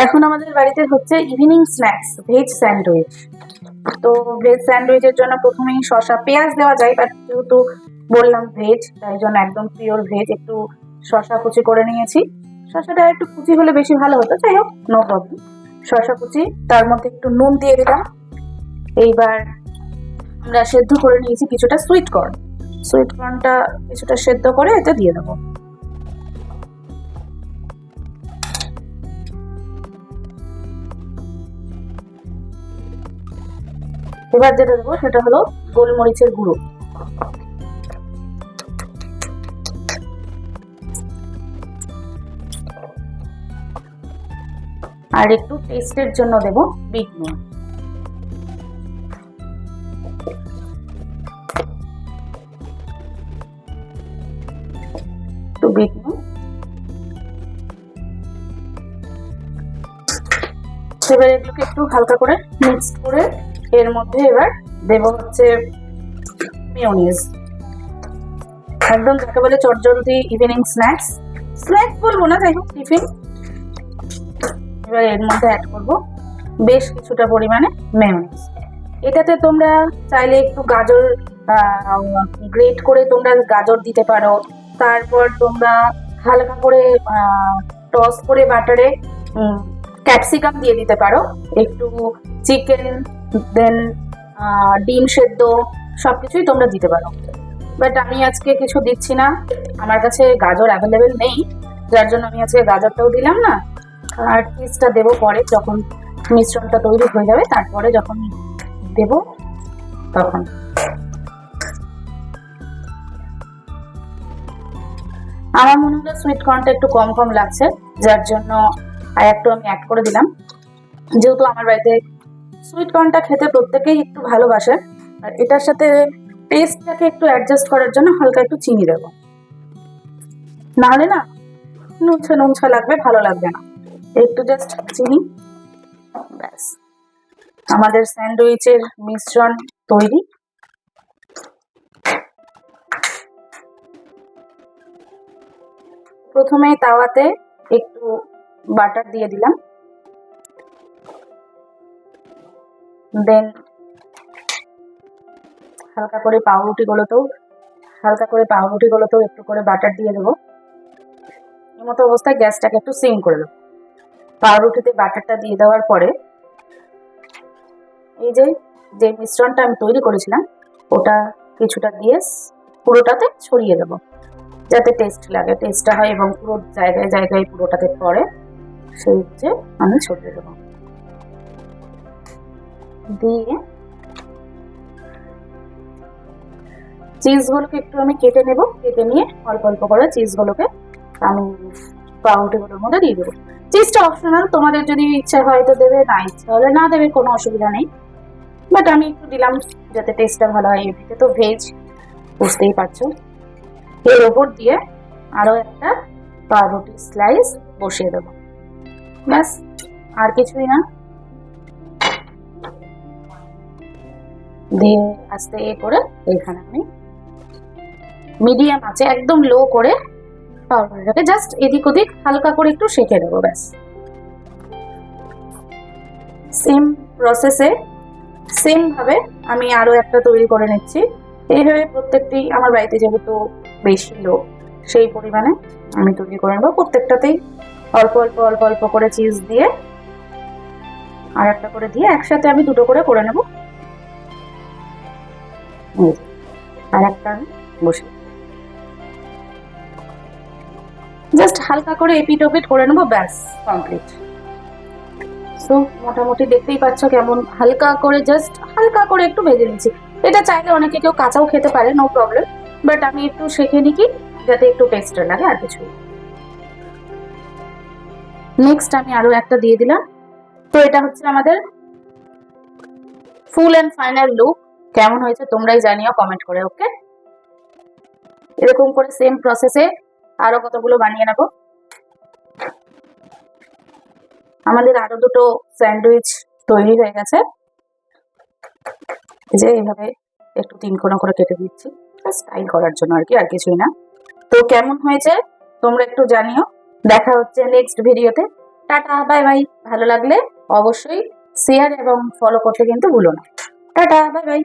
এখন আমাদের বাড়িতে হচ্ছে ইভিনিং স্ন্যাক্স ভেজ স্যান্ডউইচ। তো ভেজ স্যান্ডউইচের জন্য প্রথমেই শসা পেঁয়াজ দেওয়া যায়, বাট যেহেতু বললাম ভেজ, তাই জন্য একদম পিওর ভেজ একটু শসা কুচি করে নিয়েছি। শসাটা একটু কুচি হলে বেশি ভালো হতো, যাই হোক নো প্রবলেম। শসা কুচি, তার মধ্যে একটু নুন দিয়ে দিলাম। এইবার আমরা সেদ্ধ করে নিয়েছি কিছুটা সুইট কর্ন। সুইট কর্নটা কিছুটা সেদ্ধ করে এটা দিয়ে দেবো। এবার যেটা দেবো সেটা হলো গোলমরিচের গুঁড়ো। আর একটু টেস্টের জন্য দেব বিট নুন। একটু বিট নুন। এবার এগুলোকে একটু হালকা করে মিক্স করে এর মধ্যে এবার দেব হচ্ছে মেয়োনিজ। একদম যাকে বলে চটজলদি ইভিনিং স্ন্যাক্স, স্ন্যাক্স বলবো না, যাই হোক টিফিন। এবার এর মধ্যে অ্যাড করব বেশ কিছুটা পরিমাণে মেয়োনিজ। এটাতে তোমরা চাইলে একটু গাজর গ্রেট করে তোমরা গাজর দিতে পারো। তারপর তোমরা হালকা করে টস করে বাটারে ক্যাপসিকাম দিয়ে দিতে পারো, একটু চিকেন, দেন ডিম সেদ্ধ, সবকিছুই তোমরা দিতে পারো। বাট আমি আজকে কিছু দিচ্ছি না, আমার কাছে গাজর অ্যাভেলেবেল নেই, যার জন্য আমি আজকে গাজরটাও দিলাম না। আর চিজটা দেবো পরে, যখন মিশ্রণটা তৈরি হয়ে যাবে তারপরে যখন দেব তখন। আমার মনে হলো সুইট কর্নটা একটু কম কম লাগছে, যার জন্য আর একটু আমি অ্যাড করে দিলাম। যেহেতু আমার বাড়িতে সুইট কর্নটা খেতে প্রত্যেকেই একটু ভালোবাসে, আর এটার সাথে টেস্টটাকে একটু অ্যাডজাস্ট করার জন্য হালকা একটু চিনি দেবো, নাহলে না নুনছা নুনছা লাগবে, ভালো লাগবে না। একটু জাস্ট চিনি, ব্যাস আমাদের স্যান্ডউইচের মিশ্রণ তৈরি। প্রথমে তাওয়াতে একটু বাটার দিয়ে দিলাম, দেন হালকা করে পাউরুটিগুলোতেও একটু করে বাটার দিয়ে দেবো। এই মতো অবস্থায় গ্যাসটাকে একটু সিম করে দেবো। পাউরুটিতে বাটারটা দিয়ে দেওয়ার পরে এই যে মিশ্রণটা আমি তৈরি করেছিলাম ওটা কিছুটা দিয়ে পুরোটাতে ছড়িয়ে দেবো, যাতে টেস্টটা হয় এবং পুরো জায়গায় জায়গায় পুরোটাতে পড়ে, সেই হচ্ছে আমি ছড়িয়ে দেবো। দিয়ে চিজগুলোকে একটু আমি কেটে নেব, কেটে নিয়ে অল্প অল্প করে চিজগুলোকে আমি পাউরুটিগুলোর মধ্যে দিয়ে দেবো। চিজটা অপশনাল, তোমাদের যদি ইচ্ছা হয় তো দেবে, না ইচ্ছা হলে না দেবে, কোনো অসুবিধা নেই। বাট আমি একটু দিলাম যাতে টেস্টটা ভালো হয়। এদিকে তো ভেজ, বুঝতেই পারছো। এর ওপর দিয়ে আরো একটা পাউরুটি স্লাইস বসিয়ে দেবো, ব্যাস আর কিছুই না। দিয়ে আস্তে করে এখানে আমি মিডিয়াম আছে, একদম লো করে পাউরুটিটাকে জাস্ট এদিক ওদিক হালকা করে একটু সেঁকে দেবো, ব্যাস। সেম প্রসেসে সেম ভাবে আমি আরো একটা তৈরি করে নিচ্ছি। এইভাবে প্রত্যেকটি, আমার বাড়িতে যেহেতু বেশি লোক, সেই পরিমাণে আমি তৈরি করে নেবো। প্রত্যেকটাতেই অল্প অল্প অল্প অল্প করে চিজ দিয়ে আর একটা করে দিয়ে একসাথে আমি দুটো করে নেবো। আর একটা আমি বসে জাস্ট হালকা করে এপিট ওপিট করে নেবো, ব্যাস কমপ্লিট। সো মোটামুটি দেখতেই পাচ্ছ কেমন হালকা করে, জাস্ট হালকা করে একটু ভেজে নিচ্ছি। এটা চাইলে অনেকে কেউ কাঁচাও খেতে পারে, নো প্রবলেম, বাট আমি একটু শেখে নিই যাতে একটু টেস্টার লাগে, আর কিছু। নেক্সট আমি আরো একটা দিয়ে দিলাম। তো এটা হচ্ছে আমাদের ফুল অ্যান্ড ফাইনাল লুক। কেমন হয়েছে তোমরাই জানিও কমেন্ট করে, ওকে? এরকম করে সেম প্রসেসে আরো কতগুলো বানিয়ে নেবো। আমাদের আরো দুটো স্যান্ডউইচ তৈরি হয়ে গেছে, যে এইভাবে একটু 3 কোনা করে কেটে দিচ্ছি স্টাইল করার জন্য আর কি, আর কিছুই না। তো কেমন হয়েছে তোমরা একটু জানিও। দেখা হচ্ছে নেক্সট ভিডিওতে। Tata, bye bye. ভালো লাগলে অবশ্যই শেয়ার এবং ফলো করতে কিন্তু ভুলো না। Tata, bye bye.